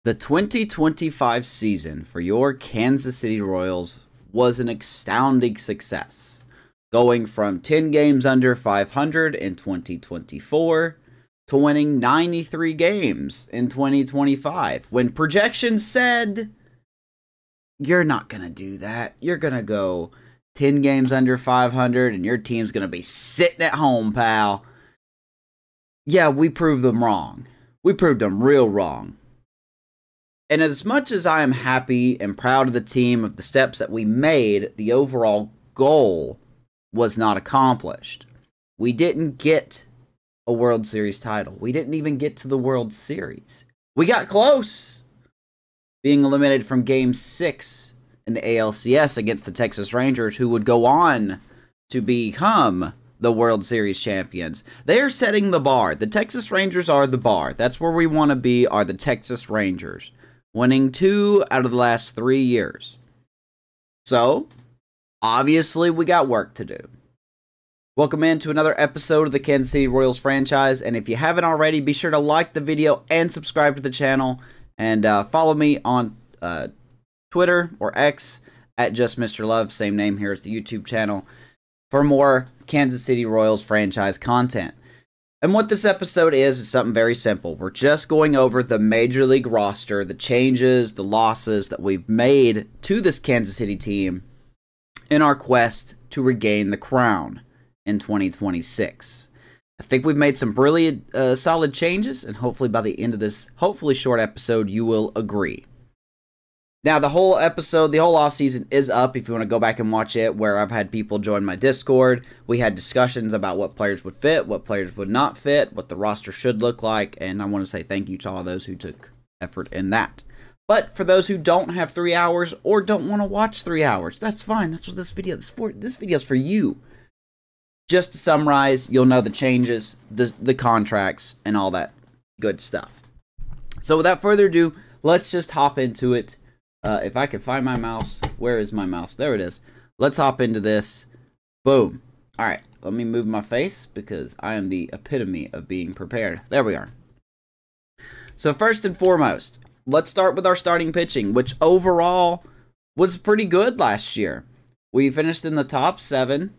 The 2025 season for your Kansas City Royals was an astounding success, going from 10 games under 500 in 2024 to winning 93 games in 2025, when projections said, you're not going to do that. You're going to go 10 games under 500 and your team's going to be sitting at home, pal. Yeah, we proved them wrong. We proved them real wrong. And as much as I am happy and proud of the team, of the steps that we made, the overall goal was not accomplished. We didn't get a World Series title. We didn't even get to the World Series. We got close, being eliminated from Game 6 in the ALCS against the Texas Rangers, who would go on to become the World Series champions. They are setting the bar. The Texas Rangers are the bar. That's where we want to be, are the Texas Rangers, winning 2 out of the last 3 years. So, obviously, we got work to do. Welcome into another episode of the Kansas City Royals franchise, and if you haven't already, be sure to like the video and subscribe to the channel, and follow me on Twitter or X at JustMrLove, same name here as the YouTube channel, for more Kansas City Royals franchise content. And what this episode is something very simple. We're just going over the Major League roster, the changes, the losses that we've made to this Kansas City team in our quest to regain the crown in 2026. I think we've made some really solid changes, and hopefully by the end of this, hopefully short episode, you will agree. Now, the whole episode, the whole offseason is up if you want to go back and watch it, where I've had people join my Discord. We had discussions about what players would fit, what players would not fit, what the roster should look like, and I want to say thank you to all those who took effort in that. But for those who don't have 3 hours or don't want to watch 3 hours, that's fine. That's what this video is for. This video is for you. Just to summarize, you'll know the changes, the contracts, and all that good stuff. So without further ado, let's just hop into it. If I can find my mouse, where is my mouse? There it is. Let's hop into this. Boom. All right, let me move my face because I am the epitome of being prepared. There we are. So first and foremost, let's start with our starting pitching, which overall was pretty good last year. We finished in the top 7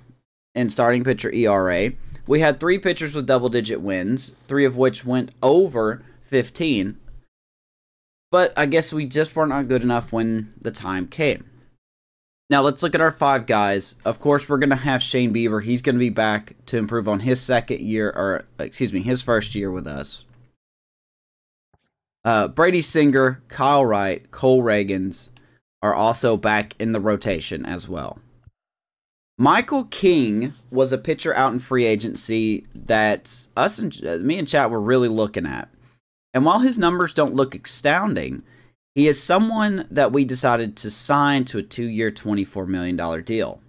in starting pitcher ERA. We had 3 pitchers with double-digit wins, 3 of which went over 15. But I guess we just weren't good enough when the time came. Now let's look at our 5 guys. Of course, we're going to have Shane Bieber. He's going to be back to improve on his his first year with us. Brady Singer, Kyle Wright, Cole Reagans are also back in the rotation as well. Michael King was a pitcher out in free agency that me and chat were really looking at. And while his numbers don't look astounding, he is someone that we decided to sign to a 2-year, $24 million deal.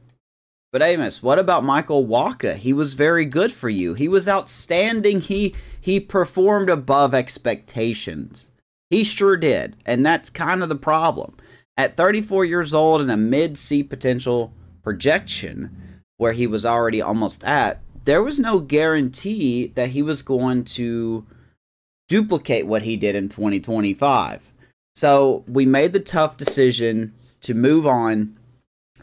But Amos, what about Michael Wacha? He was very good for you. He was outstanding. He performed above expectations. He sure did. And that's kind of the problem. At 34 years old and a mid-C potential projection, where he was already almost at, there was no guarantee that he was going to duplicate what he did in 2025. So we made the tough decision to move on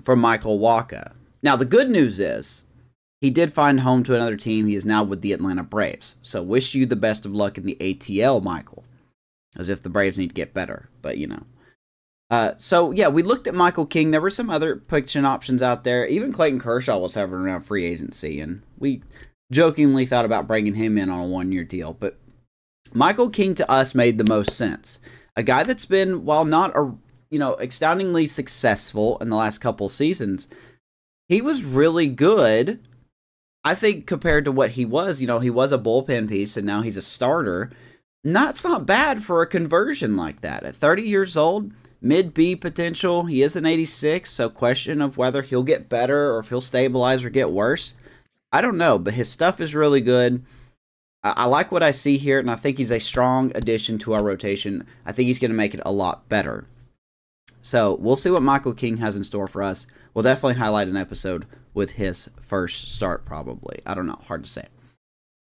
from Michael Wacha. Now the good news is he did find home to another team. He is now with the Atlanta Braves. So wish you the best of luck in the ATL, Michael. As if the Braves need to get better, but you know. So yeah, we looked at Michael King. There were some other pitching options out there. Even Clayton Kershaw was having around free agency, and we jokingly thought about bringing him in on a 1-year deal, but Michael King to us made the most sense. A guy that's been, while not astoundingly successful in the last couple seasons, he was really good. I think compared to what he was, he was a bullpen piece and now he's a starter. That's not bad for a conversion like that. At 30 years old, mid-B potential, he is an 86, so question of whether he'll get better or if he'll stabilize or get worse. I don't know, but his stuff is really good. I like what I see here, and I think he's a strong addition to our rotation. I think he's going to make it a lot better. So, we'll see what Michael King has in store for us. We'll definitely highlight an episode with his first start, probably. I don't know. Hard to say.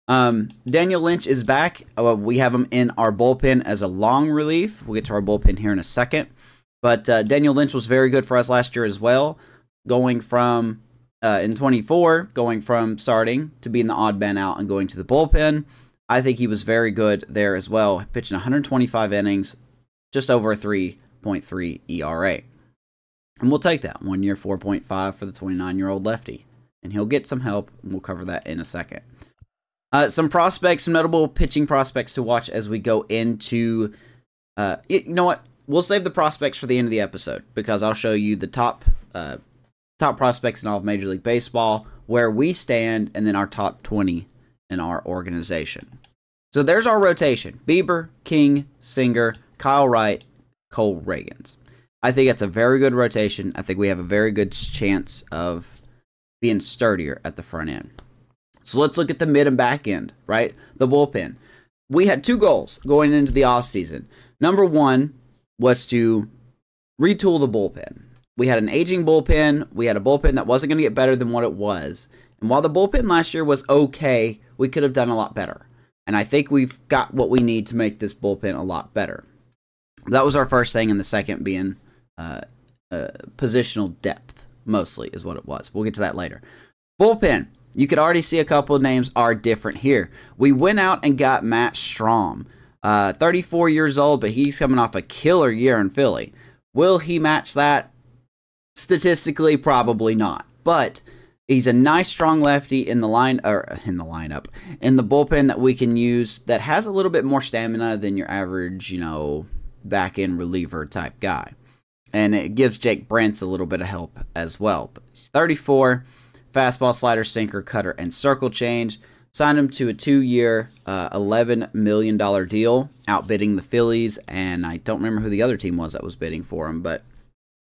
Daniel Lynch is back. We have him in our bullpen as a long relief. We'll get to our bullpen here in a second. But Daniel Lynch was very good for us last year as well, going from, in 24, going from starting to being the odd man out and going to the bullpen. I think he was very good there as well, pitching 125 innings, just over a 3.3 ERA. And we'll take that. 1 year, 4.5 for the 29-year-old lefty. And he'll get some help, and we'll cover that in a second. Some prospects, some notable pitching prospects to watch as we go into... you know what? We'll save the prospects for the end of the episode, because I'll show you the top prospects in all of Major League Baseball, where we stand, and then our top 20 in our organization. So there's our rotation. Bieber, King, Singer, Kyle Wright, Cole Reagans. I think that's a very good rotation. I think we have a very good chance of being sturdier at the front end. So let's look at the mid and back end, right? The bullpen. We had two goals going into the offseason. Number one was to retool the bullpen. We had an aging bullpen. We had a bullpen that wasn't going to get better than what it was. And while the bullpen last year was okay, we could have done a lot better. And I think we've got what we need to make this bullpen a lot better. That was our first thing, and the second being positional depth, mostly, is what it was. We'll get to that later. Bullpen. You could already see a couple of names are different here. We went out and got Matt Strahm. 34 years old, but he's coming off a killer year in Philly. Will he match that? Statistically, probably not. But he's a nice, strong lefty in the lineup, in the bullpen that we can use that has a little bit more stamina than your average, back-end reliever type guy. And it gives Jake Brentz a little bit of help as well. But he's 34, fastball, slider, sinker, cutter, and circle change. Signed him to a 2-year, $11 million deal, outbidding the Phillies, and I don't remember who the other team was that was bidding for him, but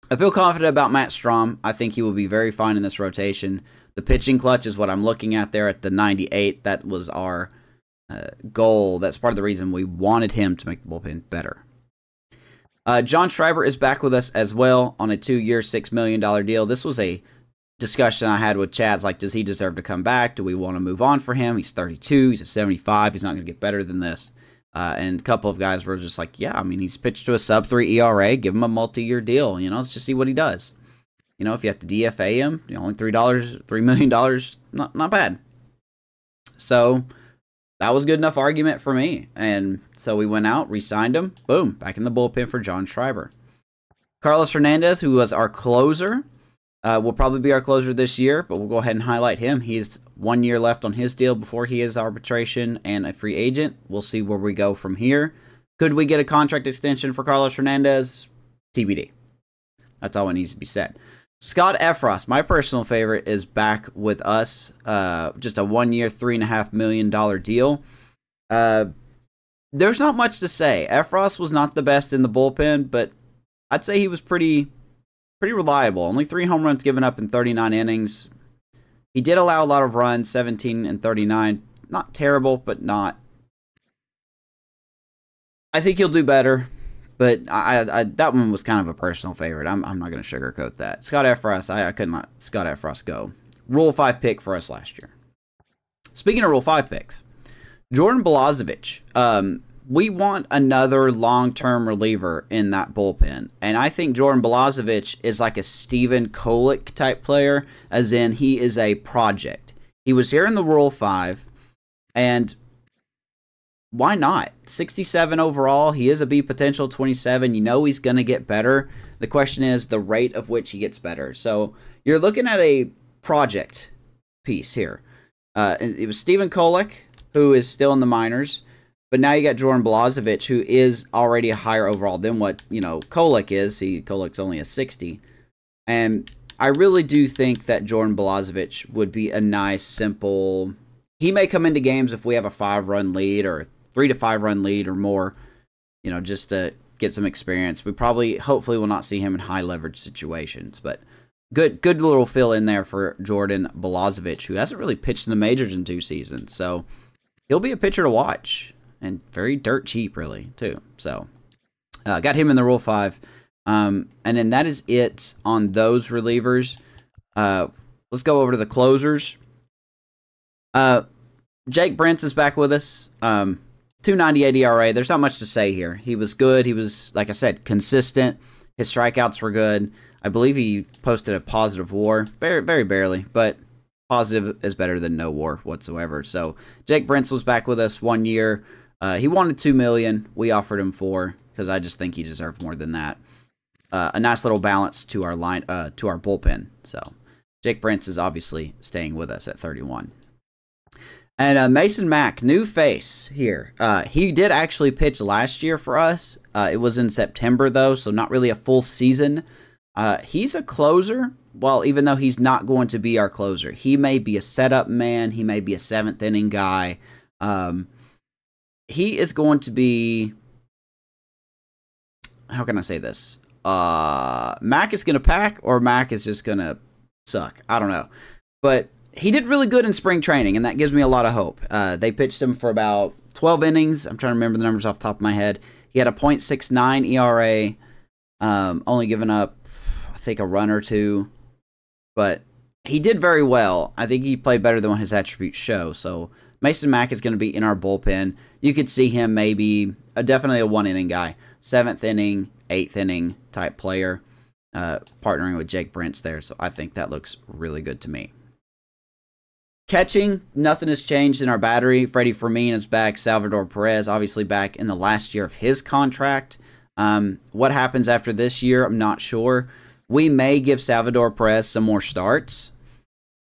I feel confident about Matt Strahm. I think he will be very fine in this rotation. The pitching clutch is what I'm looking at there at the 98. That was our goal. That's part of the reason we wanted him to make the bullpen better. John Schreiber is back with us as well on a 2-year, $6 million deal. This was a discussion I had with Chad's, like, does he deserve to come back? Do we want to move on for him? He's 32. He's a 75. He's not going to get better than this. And a couple of guys were just like, yeah, I mean, he's pitched to a sub-3 ERA. Give him a multi-year deal. Let's just see what he does. If you have to DFA him, only $3 million, not bad. So that was good enough argument for me. And so we went out, re-signed him. Boom, back in the bullpen for John Schreiber. Carlos Hernandez, who was our closer, will probably be our closer this year, but we'll go ahead and highlight him. He's 1 year left on his deal before he is arbitration and a free agent. We'll see where we go from here. Could we get a contract extension for Carlos Hernandez? TBD. That's all that needs to be said. Scott Effross, my personal favorite, is back with us. Just a 1 year, $3.5 million deal. There's not much to say. Effross was not the best in the bullpen, but I'd say he was pretty reliable. Only 3 home runs given up in 39 innings. He did allow a lot of runs, 17 and 39. Not terrible, but not. I think he'll do better, but I that one was kind of a personal favorite. I'm not going to sugarcoat that. Scott Effross, I couldn't let Scott Effross go. Rule 5 pick for us last year. Speaking of Rule 5 picks, Jordan Balazovic. We want another long-term reliever in that bullpen. And I think Jordan Balazovic is like a Steven Kolick type player, as in he is a project. He was here in the Rule 5, and why not? 67 overall. He is a B potential, 27. He's going to get better. The question is the rate of which he gets better. So you're looking at a project piece here. It was Steven Kolick, who is still in the minors. But now you got Jordan Balazovic, who is already a higher overall than what, Kolick is. Kolick's only a 60. And I really do think that Jordan Balazovic would be a nice, simple... He may come into games if we have a 5-run lead or a 3 to 5 run lead or more, just to get some experience. We hopefully will not see him in high leverage situations. But good little fill in there for Jordan Balazovic, who hasn't really pitched in the majors in 2 seasons. So he'll be a pitcher to watch. And very dirt cheap, really, too. So, got him in the Rule 5. And then that is it on those relievers. Let's go over to the closers. Jake Brentz is back with us. 2.98 ERA. There's not much to say here. He was good. He was, like I said, consistent. His strikeouts were good. I believe he posted a positive WAR, very, very barely, but positive is better than no WAR whatsoever. So Jake Brentz was back with us 1 year. He wanted $2 million. We offered him $4 million because I just think he deserved more than that. A nice little balance to our line, to our bullpen. So Jake Brentz is obviously staying with us at 31. And Mason Mack, new face here. He did actually pitch last year for us. It was in September, though, so not really a full season. He's a closer. Well, even though he's not going to be our closer, he may be a setup man. He may be a seventh inning guy. He is going to be... How can I say this? Mac is going to pack, or Mac is just going to suck. I don't know. But he did really good in spring training, and that gives me a lot of hope. They pitched him for about 12 innings. I'm trying to remember the numbers off the top of my head. He had a .69 ERA, only giving up, I think, a run or two. But he did very well. I think he played better than what his attributes show. So Mason Mack is going to be in our bullpen. You could see him maybe definitely a one-inning guy. 7th inning, 8th inning type player, partnering with Jake Brentz there. So I think that looks really good to me. Catching, nothing has changed in our battery. Freddie Fermin is back. Salvador Perez, obviously back in the last year of his contract. What happens after this year, I'm not sure. We may give Salvador Perez some more starts,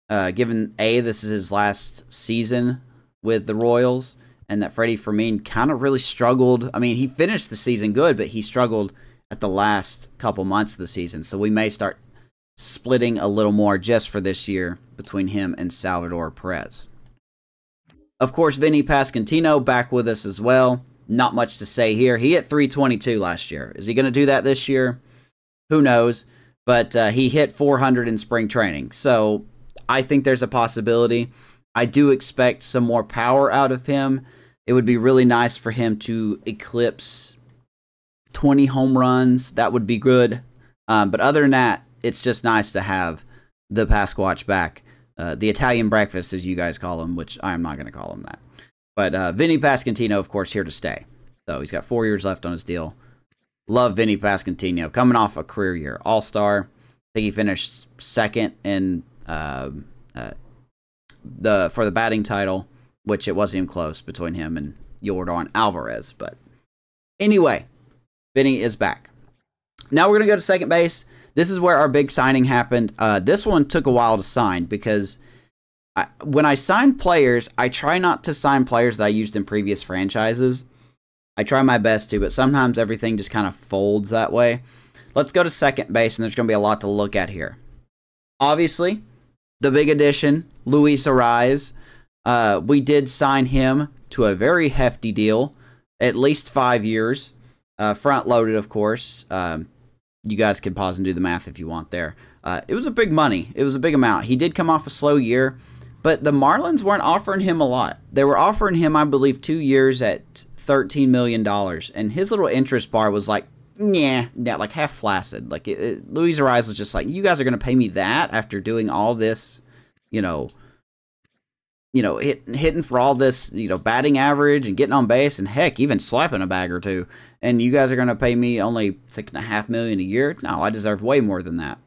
given, this is his last season with the Royals, and that Freddie Fermin kind of really struggled. I mean, he finished the season good, but he struggled at the last couple months of the season. So we may start splitting a little more just for this year between him and Salvador Perez. Of course, Vinny Pasquantino back with us as well. Not much to say here. He hit .322 last year. Is he going to do that this year? Who knows? But he hit .400 in spring training. So I think there's a possibility. I do expect some more power out of him. It would be really nice for him to eclipse 20 home runs. That would be good. But other than that, it's just nice to have the Pasquatch back. The Italian breakfast, as you guys call him, which I'm not going to call him that. But Vinny Pasquantino, of course, here to stay. So he's got 4 years left on his deal. Love Vinny Pasquantino. Coming off a career year. All-Star. I think he finished second in for the batting title, which it wasn't even close between him and Yordan Alvarez. But anyway, Vinny is back. Now we're going to go to second base. This is where our big signing happened. This one took a while to sign because when I sign players, I try not to sign players that I used in previous franchises. I try my best to, but sometimes everything just kind of folds that way. Let's go to second base, and there's going to be a lot to look at here. Obviously, the big addition, Luis Ariz. We did sign him to a very hefty deal, at least 5 years. Front-loaded, of course. You guys can pause and do the math if you want there. It was a big money. It was a big amount. He did come off a slow year, but the Marlins weren't offering him a lot. They were offering him, I believe, 2 years at $13 million, and his little interest bar was like, yeah, like half flaccid. Like Luis Ariz was just like, you guys are going to pay me that after doing all this, hitting for all this, batting average and getting on base and heck, even swiping a bag or two. And you guys are going to pay me only $6.5 million a year? No, I deserve way more than that.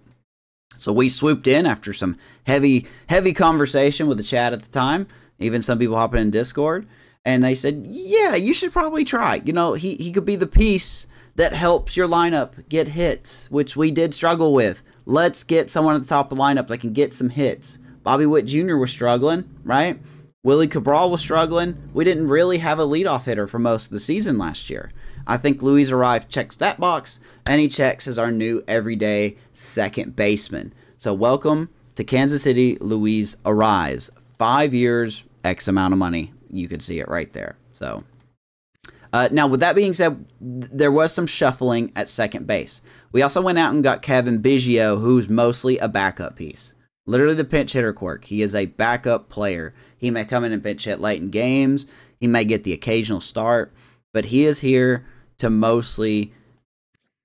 So we swooped in after some heavy conversation with the chat at the time, even some people hopping in Discord, and they said, yeah, you should probably try. He could be the piece that helps your lineup get hits, which we did struggle with. Let's get someone at the top of the lineup that can get some hits. Bobby Witt Jr. was struggling, right? Willie Cabral was struggling. We didn't really have a leadoff hitter for most of the season last year. I think Luis Ariz checks that box, and he checks as our new everyday second baseman. So welcome to Kansas City, Luis Ariz. 5 years, X amount of money. You can see it right there. So now, with that being said, there was some shuffling at second base. We also went out and got Kevin Biggio, who's mostly a backup piece. Literally the pinch hitter quirk. He is a backup player. He may come in and pinch hit late in games. He may get the occasional start. But he is here to mostly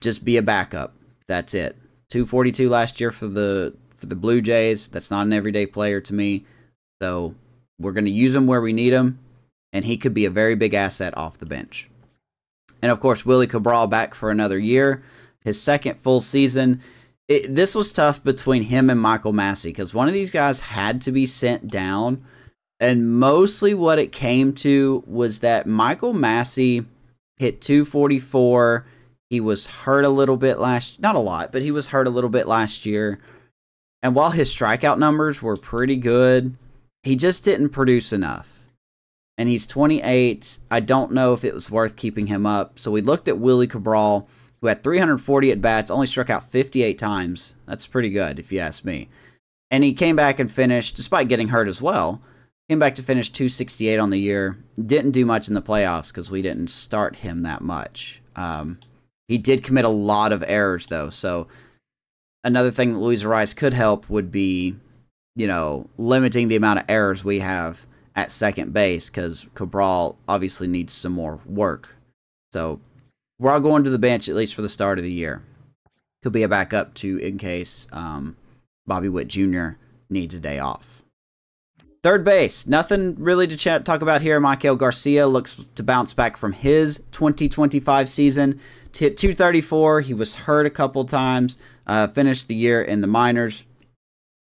just be a backup. That's it. 242 last year for the Blue Jays. That's not an everyday player to me. So We're going to use him where we need him, and he could be a very big asset off the bench. And, of course, Willie Cabral back for another year, his second full season. This was tough between him and Michael Massey because one of these guys had to be sent down. And mostly what it came to was that Michael Massey hit 244. He was hurt a little bit not a lot, but he was hurt a little bit last year. And while his strikeout numbers were pretty good, he just didn't produce enough. And he's 28. I don't know if it was worth keeping him up. So we looked at Willie Cabral, who had 340 at-bats, only struck out 58 times. That's pretty good, if you ask me. And he came back and finished, despite getting hurt as well, came back to finish 268 on the year. Didn't do much in the playoffs because we didn't start him that much. He did commit a lot of errors, though. So another thing that Luis Ariz could help would be, limiting the amount of errors we have at second base because Cabral obviously needs some more work. So we're all going to the bench, at least for the start of the year. Could be a backup, too, in case Bobby Witt Jr. needs a day off. Third base, nothing really to talk about here. Maikel Garcia looks to bounce back from his 2025 season to hit 234. He was hurt a couple times, finished the year in the minors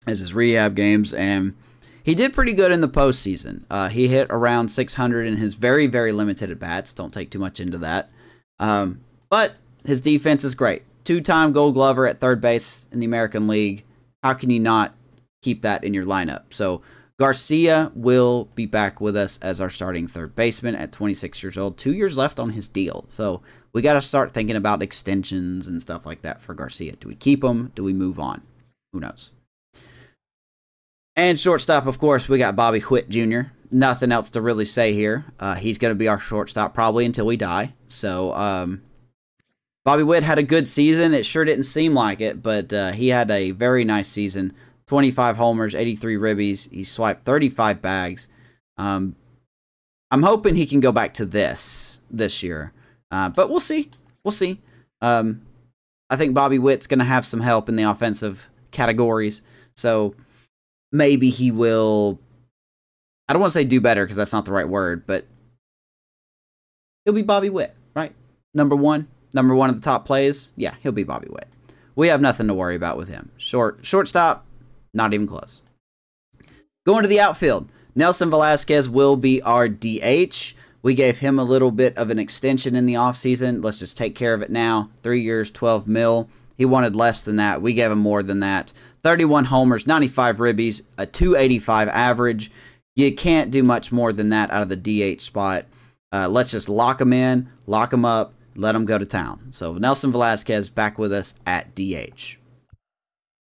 as his rehab games, and he did pretty good in the postseason. He hit around 600 in his very, very limited at-bats. Don't take too much into that. But his defense is great. Two-time Gold Glover at third base in the American League. How can you not keep that in your lineup? So Garcia will be back with us as our starting third baseman at 26 years old. 2 years left on his deal. So we got to start thinking about extensions and stuff like that for Garcia. Do we keep him? Do we move on? Who knows? And shortstop, of course, we got Bobby Witt Jr. Nothing else to really say here. He's going to be our shortstop probably until we die. So Bobby Witt had a good season. It sure didn't seem like it, but he had a very nice season. 25 homers, 83 ribbies. He swiped 35 bags. I'm hoping he can go back to this year. But we'll see. We'll see. I think Bobby Witt's going to have some help in the offensive categories. So maybe he will, I don't want to say do better because that's not the right word, but he'll be Bobby Witt, right? Number one of the top plays. Yeah, he'll be Bobby Witt. We have nothing to worry about with him. Shortstop, not even close. Going to the outfield, Nelson Velasquez will be our DH. We gave him a little bit of an extension in the offseason. Let's just take care of it now. 3 years, $12 million. He wanted less than that. We gave him more than that. 31 homers, 95 ribbies, a 285 average. You can't do much more than that out of the DH spot. Let's just lock him in, lock him up, let him go to town. So Nelson Velasquez back with us at DH.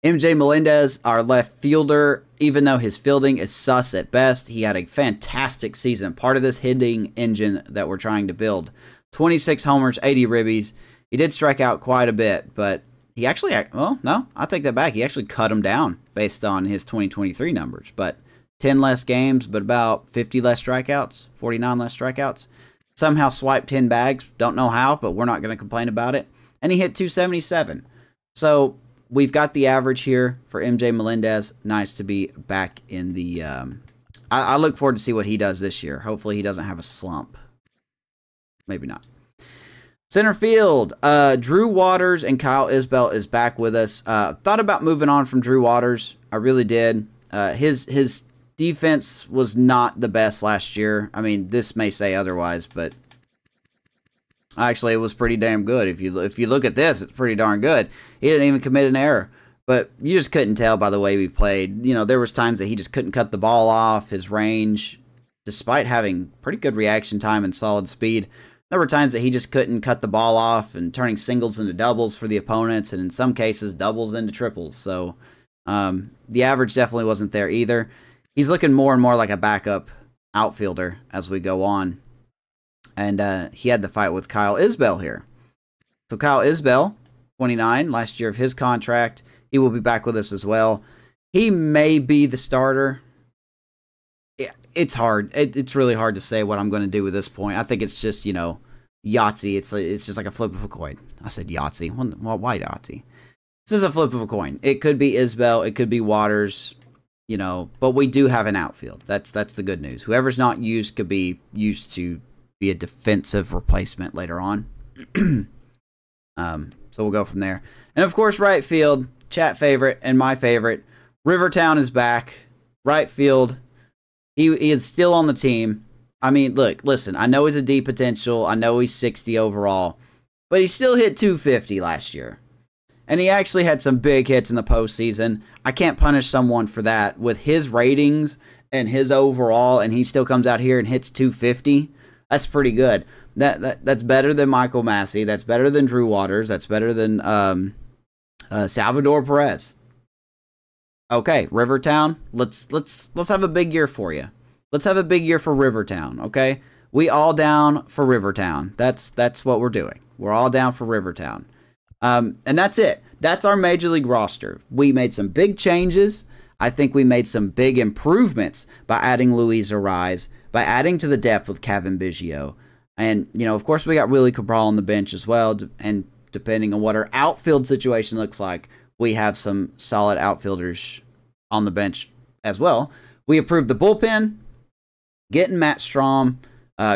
MJ Melendez, our left fielder, even though his fielding is sus at best, he had a fantastic season. Part of this hitting engine that we're trying to build. 26 homers, 80 ribbies. He did strike out quite a bit, but he actually, well, no, I'll take that back. He actually cut him down based on his 2023 numbers. But 10 less games, but about 50 less strikeouts, 49 less strikeouts. Somehow swiped 10 bags. Don't know how, but we're not going to complain about it. And he hit 277. So we've got the average here for MJ Melendez. Nice to be back in the... I look forward to see what he does this year. Hopefully he doesn't have a slump. Maybe not. Center field, Drew Waters and Kyle Isbell is back with us. Thought about moving on from Drew Waters. I really did. His defense was not the best last year. I mean, this may say otherwise, but actually it was pretty damn good. If you look at this, it's pretty darn good. He didn't even commit an error. But you just couldn't tell by the way we played. You know, there was times that he just couldn't cut the ball off, his range, despite having pretty good reaction time and solid speed. There were times that he just couldn't cut the ball off and turning singles into doubles for the opponents, and in some cases, doubles into triples. So the average definitely wasn't there either. He's looking more and more like a backup outfielder as we go on. And he had the fight with Kyle Isbell here. So Kyle Isbell, 29, last year of his contract. He will be back with us as well. He may be the starter. It's hard. It's really hard to say what I'm going to do at this point. I think it's just, Yahtzee. It's just like a flip of a coin. I said Yahtzee. Well, why Yahtzee? This is a flip of a coin. It could be Isbell. It could be Waters. you know, but we do have an outfield. That's the good news. Whoever's not used could be used to be a defensive replacement later on. So we'll go from there. And of course, right field, chat favorite and my favorite, Rivertown is back. Right field, he is still on the team. I mean, look, listen, I know he's a D potential. I know he's 60 overall, but he still hit 250 last year. And he actually had some big hits in the postseason. I can't punish someone for that. With his ratings and his overall, and he still comes out here and hits 250, that's pretty good. That's better than Michael Massey. That's better than Drew Waters. That's better than Salvador Perez. Okay, Rivertown, let's have a big year for you. Let's have a big year for Rivertown, okay? We all down for Rivertown. That's what we're doing. We're all down for Rivertown. And that's it. That's our Major League roster. We made some big changes. I think we made some big improvements by adding Luis Ariz, by adding to the depth with Kevin Biggio. And, you know, of course, we got Willie Cabral on the bench as well. And depending on what our outfield situation looks like, we have some solid outfielders on the bench as well. We improved the bullpen, getting Matt Strahm,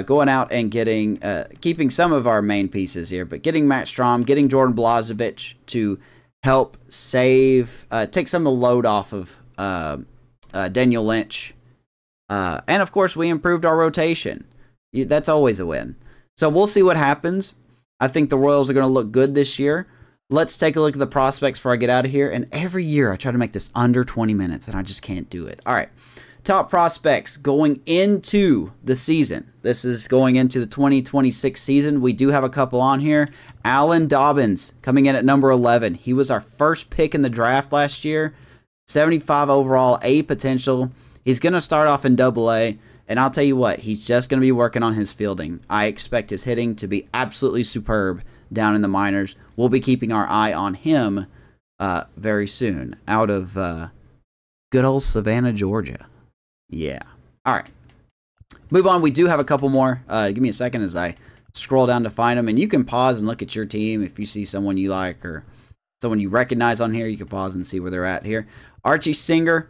going out and getting, keeping some of our main pieces here, but getting Matt Strahm, getting Jordan Blažević to help save, take some of the load off of Daniel Lynch. And, of course, we improved our rotation. That's always a win. So we'll see what happens. I think the Royals are going to look good this year. Let's take a look at the prospects before I get out of here. And every year I try to make this under 20 minutes, and I just can't do it. All right. Top prospects going into the season. This is going into the 2026 season. We do have a couple on here. Alan Dobbins coming in at number 11. He was our first pick in the draft last year. 75 overall, A potential. He's going to start off in Double-A. And I'll tell you what, he's just going to be working on his fielding. I expect his hitting to be absolutely superb down in the minors. We'll be keeping our eye on him very soon out of good old Savannah, Georgia. Yeah. All right. Move on. We do have a couple more. Give me a second as I scroll down to find them. And you can pause and look at your team if you see someone you like or someone you recognize on here. You can pause and see where they're at here. Archie Singer.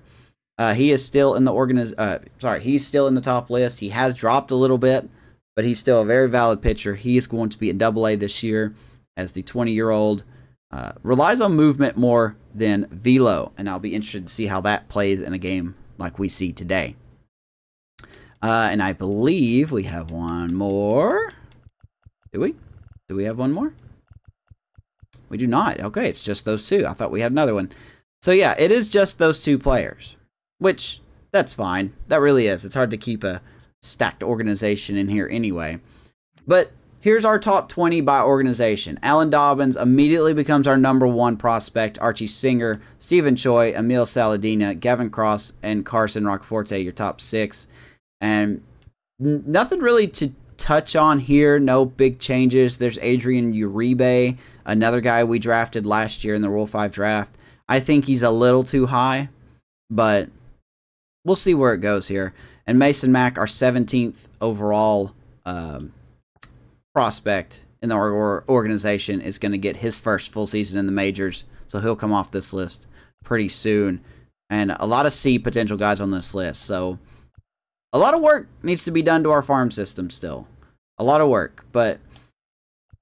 He is still in the he's still in the top list. He has dropped a little bit, but he's still a very valid pitcher. He is going to be in Double-A this year as the 20-year-old. Relies on movement more than velo, and I'll be interested to see how that plays in a game like we see today. And I believe we have one more. Do we? Do we have one more? We do not. Okay, it's just those two. I thought we had another one. So yeah, it is just those two players. Which, that's fine. That really is. It's hard to keep a stacked organization in here anyway. But here's our top 20 by organization. Alan Dobbins immediately becomes our number 1 prospect. Archie Singer, Stephen Choi, Emil Saladina, Gavin Cross, and Carson Rockforte, your top 6. And nothing really to touch on here. No big changes. There's Adrian Uribe, another guy we drafted last year in the Rule 5 draft. I think he's a little too high, but we'll see where it goes here. And Mason Mack, our 17th overall prospect in the organization, is going to get his first full season in the majors. So he'll come off this list pretty soon. And a lot of C potential guys on this list. So a lot of work needs to be done to our farm system still. A lot of work. But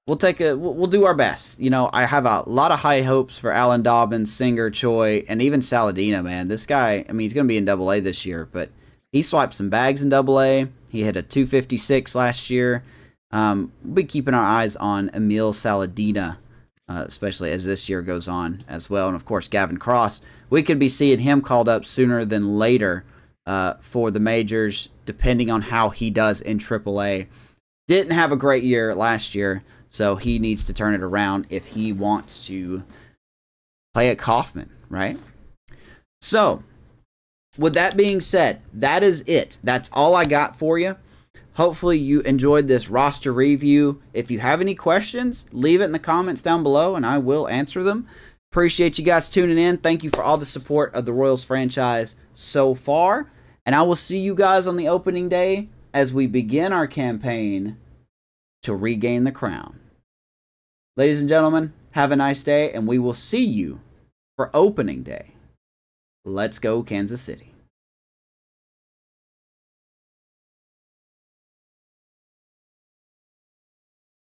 we'll do our best. You know, I have a lot of high hopes for Alan Dobbins, Singer, Choi, and even Saladina, man. This guy, I mean, he's going to be in Double-A this year, but he swiped some bags in Double-A. He hit a 256 last year. We'll be keeping our eyes on Emil Saladina, especially as this year goes on as well. And, of course, Gavin Cross. We could be seeing him called up sooner than later for the majors, depending on how he does in Triple-A. Didn't have a great year last year, so he needs to turn it around if he wants to play at Kauffman, right? So, with that being said, that is it. That's all I got for you. Hopefully you enjoyed this roster review. If you have any questions, leave it in the comments down below, and I will answer them. Appreciate you guys tuning in. Thank you for all the support of the Royals franchise so far. And I will see you guys on the opening day as we begin our campaign to regain the crown. Ladies and gentlemen, have a nice day, and we will see you for opening day. Let's go, Kansas City.